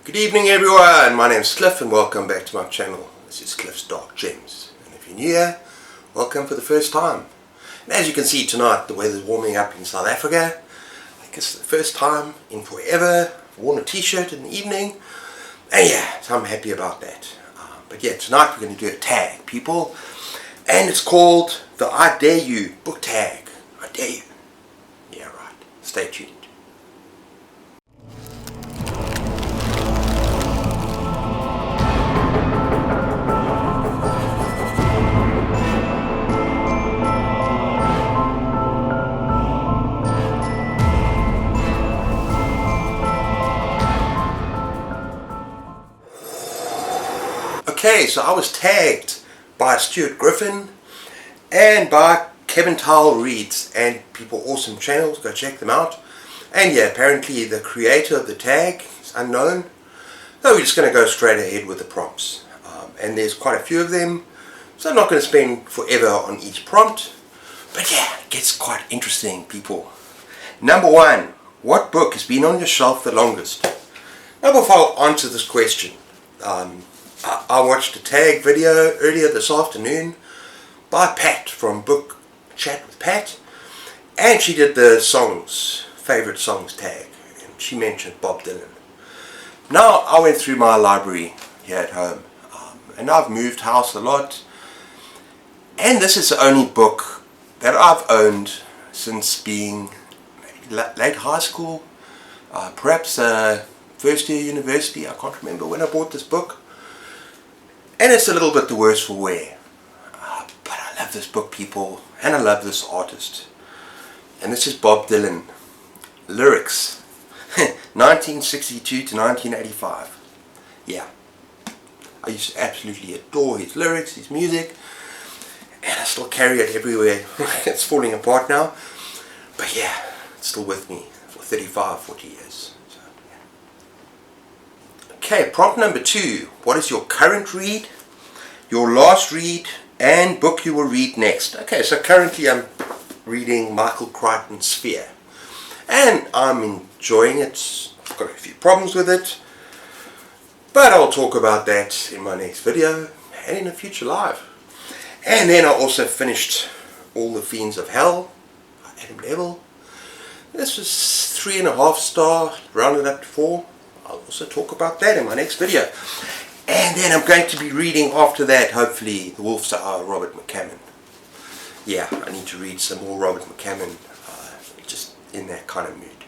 Good evening everyone, my name is Cliff and welcome back to my channel. This is Cliff's Dark Gems, and if you're new here, welcome for the first time. And as you can see tonight, the weather's warming up in South Africa. I think it's the first time in forever. I've worn a t-shirt in the evening, and yeah, so I'm happy about that. But yeah, tonight we're going to do a tag, people, and it's called the I Dare You book tag. I dare you. Yeah, right. Stay tuned. Okay, so I was tagged by Stuart Griffin and by Kevin Towell Reads, and people, awesome channels, go check them out. And yeah, apparently the creator of the tag is unknown, so we're just going to go straight ahead with the prompts. And there's quite a few of them, so I'm not going to spend forever on each prompt, but yeah, it gets quite interesting, people. Number one, what book has been on your shelf the longest? Now before I answer this question, I watched a tag video earlier this afternoon by Pat from Book Chat with Pat, and she did the songs, favourite songs tag, and she mentioned Bob Dylan. Now I went through my library here at home, and I've moved house a lot, and this is the only book that I've owned since being maybe late high school, perhaps first year university. I can't remember when I bought this book. And it's a little bit the worse for wear. But I love this book, people, and I love this artist. And this is Bob Dylan. Lyrics. 1962 to 1985. Yeah. I used to absolutely adore his lyrics, his music. And I still carry it everywhere. It's falling apart now. But yeah, it's still with me for 35, 40 years. Okay, prompt number 2. What is your current read, your last read, and book you will read next? Okay, so currently I'm reading Michael Crichton's Sphere, and I'm enjoying it. I've got a few problems with it, but I'll talk about that in my next video and in a future live. And then I also finished All the Fiends of Hell by Adam Neville. This was 3.5 star, rounded up to 4. I'll also talk about that in my next video. And then I'm going to be reading after that, hopefully, The Wolf's Hour, Robert McCammon. Yeah, I need to read some more Robert McCammon, just in that kind of mood,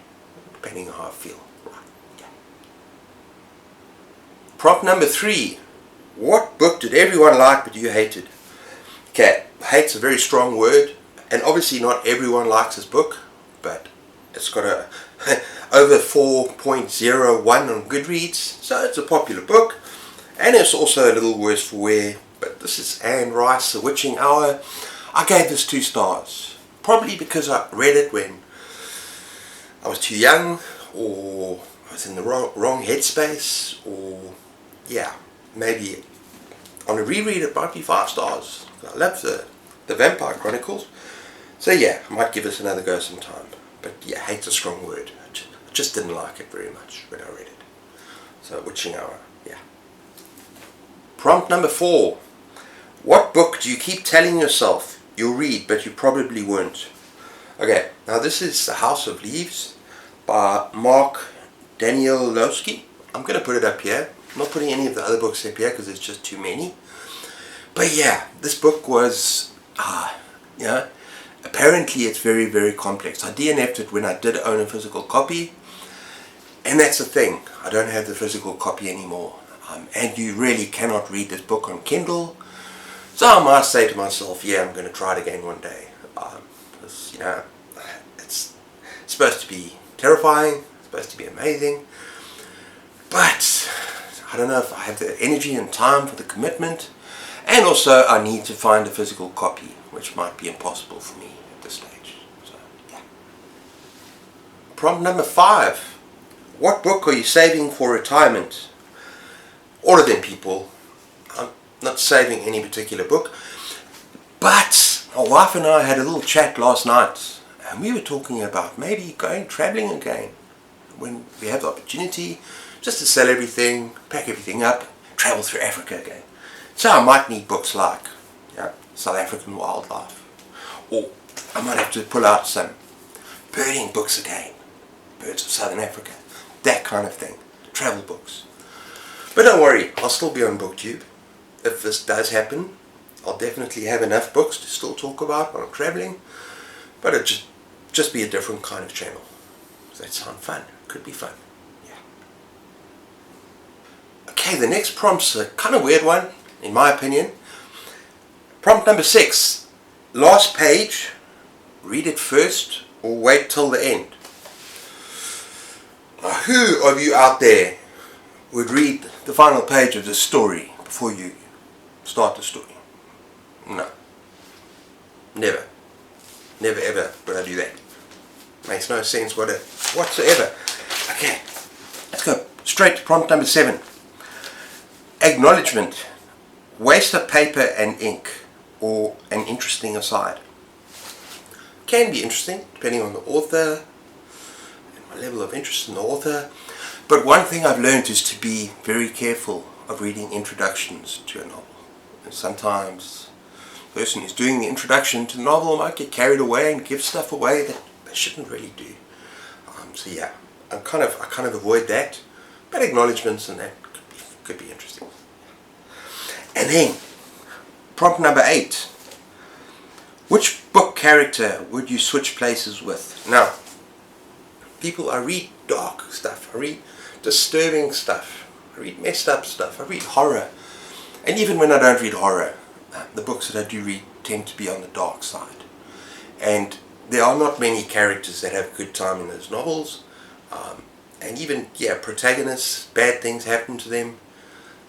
depending on how I feel. Right. Yeah. Prompt number 3. What book did everyone like but you hated? Okay, hate's a very strong word, and obviously not everyone likes this book, but it's got a over 4.01 on Goodreads, so it's a popular book, and it's also a little worse for wear. But this is Anne Rice, The Witching Hour. I gave this 2 stars, probably because I read it when I was too young, or I was in the wrong headspace, or yeah, maybe on a reread it might be 5 stars. I love the Vampire Chronicles, so yeah, I might give this another go sometime. But yeah, hate's a strong word. I just didn't like it very much when I read it. So, Witching Hour, yeah. Prompt number 4. What book do you keep telling yourself you'll read but you probably won't? Okay, now this is The House of Leaves by Mark Danielowski. I'm going to put it up here. I'm not putting any of the other books up here because there's just too many. But yeah, this book was, apparently it's very, very complex. I DNF'd it when I did own a physical copy, and that's the thing, I don't have the physical copy anymore. And you really cannot read this book on Kindle, so I might say to myself, yeah, I'm going to try it again one day. Because, it's supposed to be terrifying, it's supposed to be amazing, but I don't know if I have the energy and time for the commitment, and also I need to find a physical copy, which might be impossible for me at this stage. So, yeah. Prompt number 5. What book are you saving for retirement? All of them, people. I'm not saving any particular book, but my wife and I had a little chat last night, and we were talking about maybe going travelling again when we have the opportunity, just to sell everything, pack everything up, travel through Africa again. So I might need books like South African wildlife, or I might have to pull out some birding books again, birds of Southern Africa, that kind of thing, travel books. But don't worry, I'll still be on booktube. If this does happen, I'll definitely have enough books to still talk about when I'm traveling, but it'll just be a different kind of channel. Does that sound fun? Could be fun. Yeah. Okay, the next prompt's a kind of weird one, in my opinion. Prompt number 6. Last page, read it first or wait till the end. Now, who of you out there would read the final page of the story before you start the story? No. Never. Never ever would I do that. Makes no sense whatsoever. Okay, let's go straight to prompt number 7. Acknowledgement. Waste of paper and ink, or an interesting aside. Can be interesting depending on the author and my level of interest in the author. But one thing I've learned is to be very careful of reading introductions to a novel. And sometimes the person who's doing the introduction to the novel might get carried away and give stuff away that they shouldn't really do. So yeah, I kind of avoid that. But acknowledgements and that could be interesting. And then prompt number 8. Which book character would you switch places with? Now, people, I read dark stuff, I read disturbing stuff, I read messed up stuff, I read horror. And even when I don't read horror, the books that I do read tend to be on the dark side. And there are not many characters that have a good time in those novels. And even, protagonists, bad things happen to them.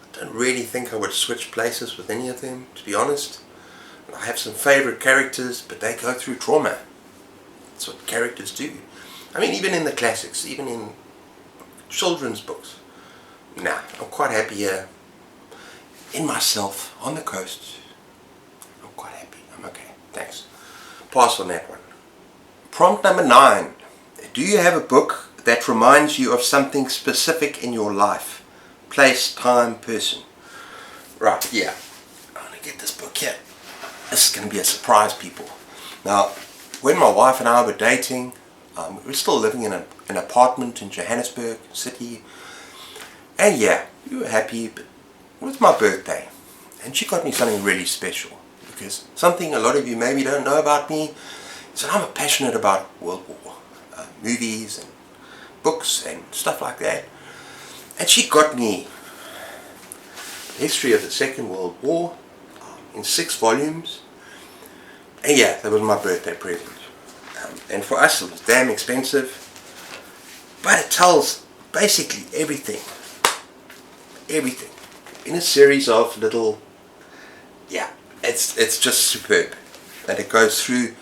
I don't really think I would switch places with any of them, to be honest. I have some favorite characters, but they go through trauma. That's what characters do. I mean, even in the classics, even in children's books. Nah, I'm quite happy here in myself, on the coast. I'm quite happy. I'm okay. Thanks. Pass on that one. Prompt number 9. Do you have a book that reminds you of something specific in your life? Place, time, person. Right, yeah. I'm going to get this book here. This is going to be a surprise, people. Now, when my wife and I were dating, we were still living in an apartment in Johannesburg City. And yeah, we were happy, but it was my birthday. And she got me something really special. Because something a lot of you maybe don't know about me is that I'm passionate about World War movies and books and stuff like that. And she got me the history of the Second World War in 6 volumes. And yeah, that was my birthday present. And for us it was damn expensive. But it tells basically everything. Everything. In a series of little... Yeah, it's just superb. That it goes through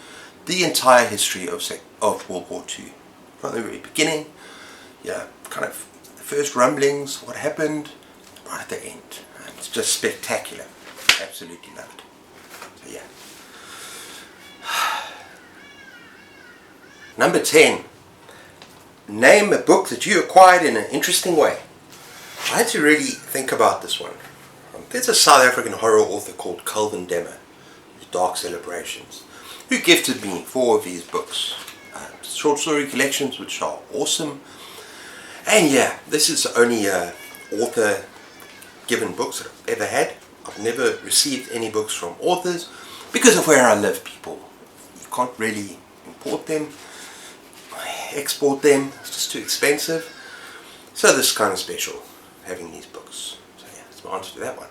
the entire history of World War II. From the very beginning, kind of the first rumblings, what happened, right at the end. And it's just spectacular. Absolutely love it. So yeah. Number 10. Name a book that you acquired in an interesting way. I had to really think about this one. There's a South African horror author called Calvin Demmer, Dark Celebrations, who gifted me 4 of his books. Short story collections which are awesome. And yeah, this is the only author given books that I've ever had. I've never received any books from authors because of where I live, people. You can't really import them, export them, it's just too expensive. So this is kind of special, having these books. So yeah, that's my answer to that one.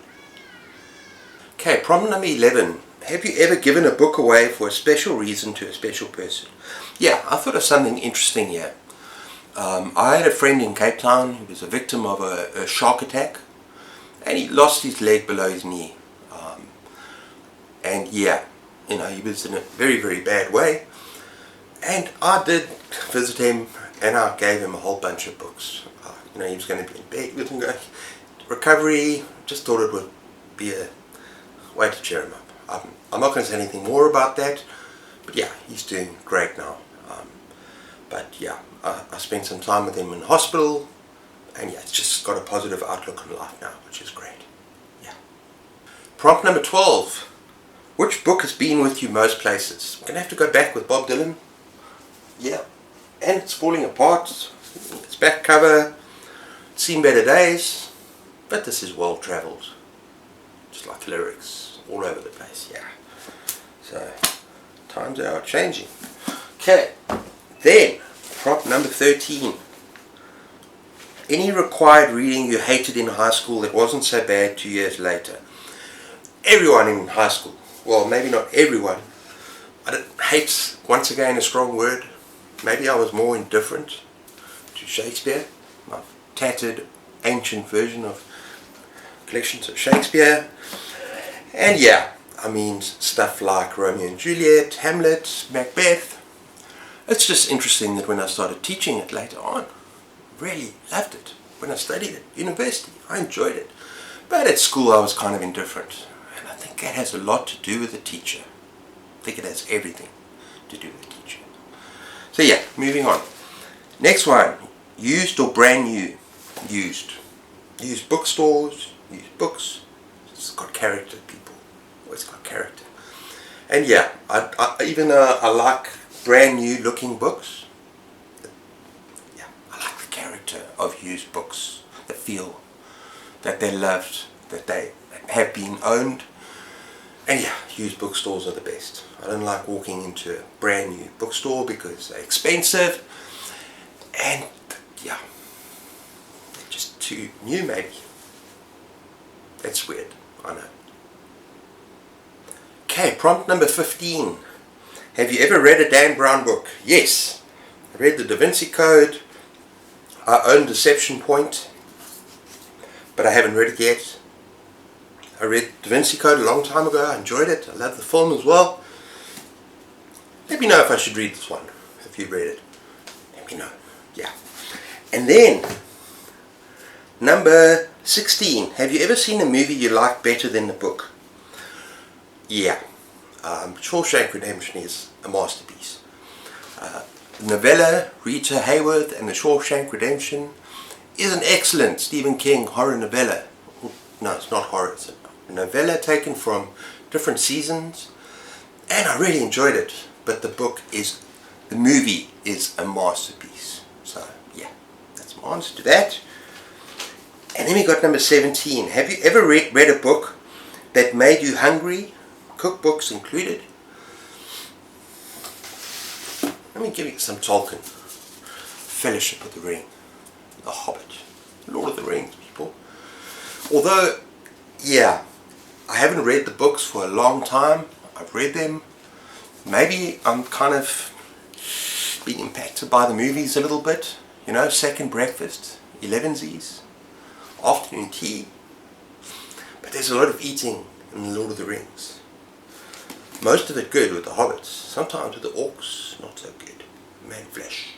Okay, problem number 11. Have you ever given a book away for a special reason to a special person? Yeah, I thought of something interesting here. I had a friend in Cape Town who was a victim of a shark attack, and he lost his leg below his knee. And yeah, he was in a very, very bad way. And I did visit him, and I gave him a whole bunch of books. He was going to be in bed, he wasn't going recovery. Just thought it would be a way to cheer him up. I'm not going to say anything more about that, but yeah, he's doing great now. But yeah, I spent some time with him in hospital, And yeah, it's just got a positive outlook on life now, which is great. Yeah. Prompt number 12. Which book has been with you most places? I'm going to have to go back with Bob Dylan. Yeah. And It's Falling Apart. Its back cover. It's seen better days. But this is well travelled. Just like lyrics all over the place. Yeah. So, times are changing. Okay. Then, prompt number 13. Any required reading you hated in high school that wasn't so bad 2 years later? Everyone in high school. Well, maybe not everyone. Hate's, once again, a strong word. Maybe I was more indifferent to Shakespeare. My tattered, ancient version of collections of Shakespeare. And yeah, I mean, stuff like Romeo and Juliet, Hamlet, Macbeth. It's just interesting that when I started teaching it later on, really loved it. When I studied at university, I enjoyed it. But at school I was kind of indifferent. And I think that has a lot to do with the teacher. I think it has everything to do with the teacher. So yeah, moving on. Next one. Used or brand new? Used. Used bookstores, used books. It's got character, people. It's got character. And yeah, I like brand new looking books. Yeah, I like the character of used books. The feel that they're loved, that they have been owned. And yeah, used bookstores are the best. I don't like walking into a brand new bookstore because they're expensive. And yeah, they're just too new maybe. That's weird, I know. Okay, prompt number 15. Have you ever read a Dan Brown book? Yes. I read the Da Vinci Code. I own Deception Point, but I haven't read it yet. I read Da Vinci Code a long time ago. I enjoyed it. I love the film as well. Let me know if I should read this one. If you've read it, let me know. Yeah. And then, number 16. Have you ever seen a movie you like better than the book? Yeah. Shawshank Redemption is a masterpiece. The novella, Rita Hayworth and the Shawshank Redemption, is an excellent Stephen King horror novella. No, it's not horror. It's a novella taken from different seasons. And I really enjoyed it. But the movie is a masterpiece. So, yeah, that's my answer to that. And then we got number 17. Have you ever read a book that made you hungry? Cookbooks included. Let me give you some Tolkien. Fellowship of the Ring. The Hobbit. Lord of the Rings, people. Although, yeah, I haven't read the books for a long time. I've read them. Maybe I'm kind of being impacted by the movies a little bit. You know, Second Breakfast, 11sies, afternoon tea. But there's a lot of eating in the Lord of the Rings. Most of it good with the hobbits. Sometimes with the orcs, not so good. Man flesh.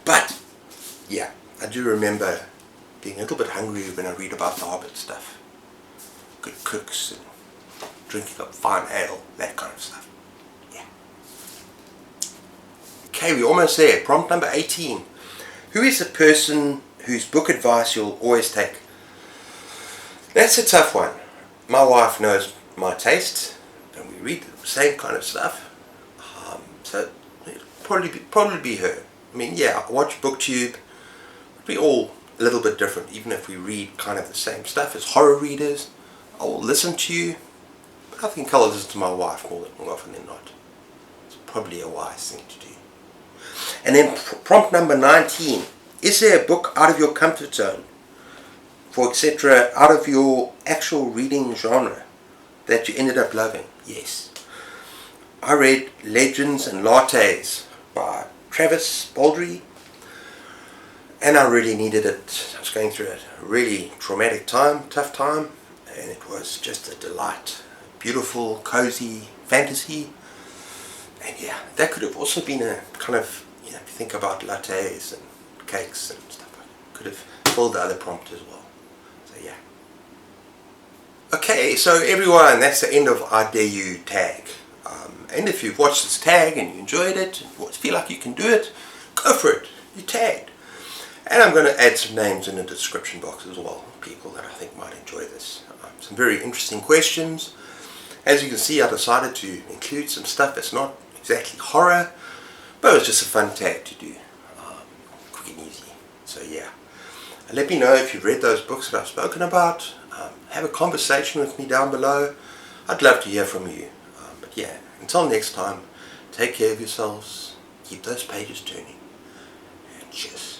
But, yeah, I do remember being a little bit hungry when I read about the hobbit stuff. Good cooks and drinking up fine ale, that kind of stuff. Yeah. Okay, we're almost there. Prompt number 18. Who is the person whose book advice you'll always take? That's a tough one. My wife knows my taste, and we read the same kind of stuff. So it'll probably be her. I mean, yeah, I watch booktube. We all a little bit different, even if we read kind of the same stuff as horror readers. I will listen to you, but I think I'll listen to my wife more often than not. It's probably a wise thing to do. And then prompt number 19. Is there a book out of your comfort zone, for etc., out of your actual reading genre, that you ended up loving? Yes. I read Legends and Lattes by Travis Baldry, and I really needed it. I was going through a really traumatic time, tough time, and it was just a delight. Beautiful, cozy fantasy. And yeah, that could have also been a kind of, you know, if you think about lattes and cakes and stuff, could have filled the other prompt as well. So yeah. Okay, so everyone, that's the end of I Dare You tag. And if you've watched this tag and you enjoyed it, and feel like you can do it, go for it. You tagged. And I'm going to add some names in the description box as well, people that I think might enjoy this. Some very interesting questions. As you can see, I decided to include some stuff that's not exactly horror, but it was just a fun tag to do, quick and easy. So yeah, let me know if you've read those books that I've spoken about. Have a conversation with me down below. I'd love to hear from you. But yeah, until next time, take care of yourselves, keep those pages turning, and cheers.